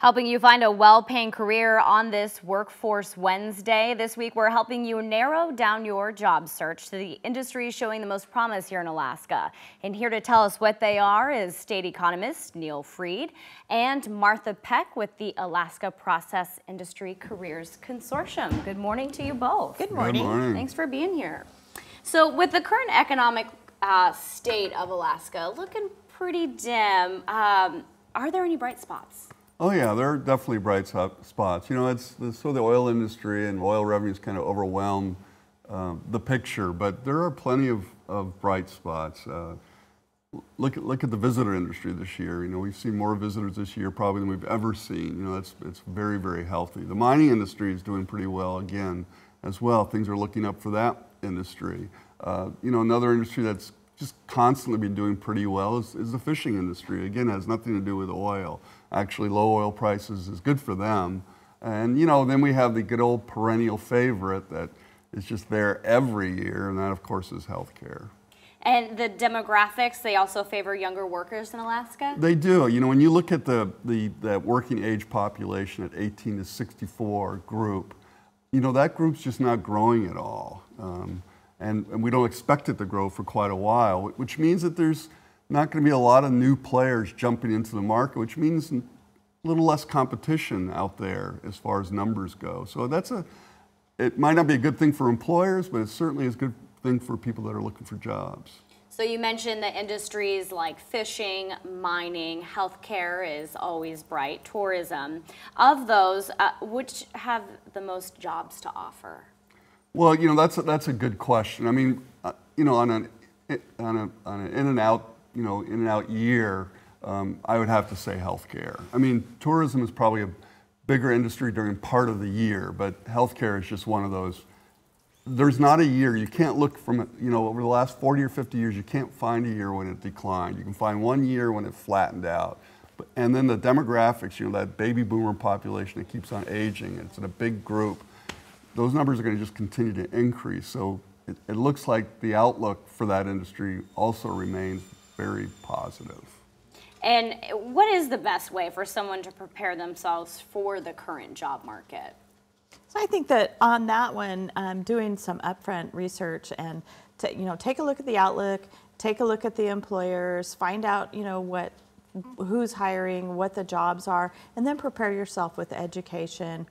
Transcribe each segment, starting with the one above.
Helping you find a well-paying career on this Workforce Wednesday. This week, we're helping you narrow down your job search to the industries showing the most promise here in Alaska. And here to tell us what they are is state economist Neil Freed and Martha Peck with the Alaska Process Industry Careers Consortium. Good morning to you both. Good morning. Good morning. Thanks for being here. So with the current economic state of Alaska looking pretty dim, are there any bright spots? Oh yeah, there are definitely bright spots. You know, so the oil industry and oil revenues kind of overwhelm the picture, but there are plenty of bright spots. Look at the visitor industry this year. You know, we've seen more visitors this year probably than we've ever seen. You know, it's very, very healthy. The mining industry is doing pretty well again as well. Things are looking up for that industry. You know, another industry that's just constantly been doing pretty well is the fishing industry. Again, it has nothing to do with oil. Actually, low oil prices is good for them. And you know, then we have the good old perennial favorite that is just there every year, and that of course is healthcare. And the demographics, they also favor younger workers in Alaska? They do. You know, when you look at that working age population at 18 to 64 group, you know, that group's just not growing at all. And we don't expect it to grow for quite a while, which means that there's not going to be a lot of new players jumping into the market, which means a little less competition out there as far as numbers go. So it might not be a good thing for employers, but it certainly is a good thing for people that are looking for jobs. So you mentioned the industries like fishing, mining, healthcare is always bright, tourism. Of those, which have the most jobs to offer? Well, you know, that's a good question. I mean, you know, on an in and out year, I would have to say healthcare. I mean, tourism is probably a bigger industry during part of the year, but healthcare is just one of those. There's not a year, you can't look from, you know, over the last 40 or 50 years, you can't find a year when it declined. You can find one year when it flattened out. And then the demographics, you know, that baby boomer population that keeps on aging, it's in a big group. Those numbers are going to just continue to increase. So it looks like the outlook for that industry also remains very positive. And what is the best way for someone to prepare themselves for the current job market? So I think that on that one, doing some upfront research and take a look at the outlook, take a look at the employers, find out who's hiring, what the jobs are, and then prepare yourself with education.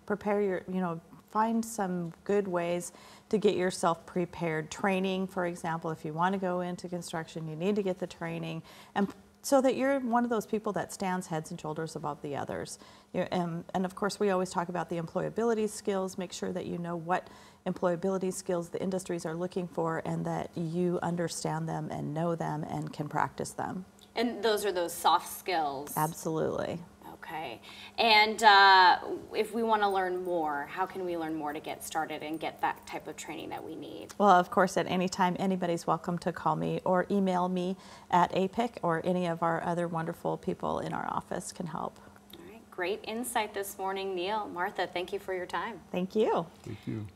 Find some good ways to get yourself prepared. Training, for example, if you want to go into construction, you need to get the training, and so that you're one of those people that stands heads and shoulders above the others. And of course, we always talk about the employability skills. Make sure that you know what employability skills the industries are looking for and that you understand them and know them and can practice them. And those are those soft skills? Absolutely. Okay. And if we want to learn more, how can we learn more to get started and get that type of training that we need? Well, of course, at any time, anybody's welcome to call me or email me at APEC, or any of our other wonderful people in our office can help. All right. Great insight this morning, Neil. Martha, thank you for your time. Thank you. Thank you.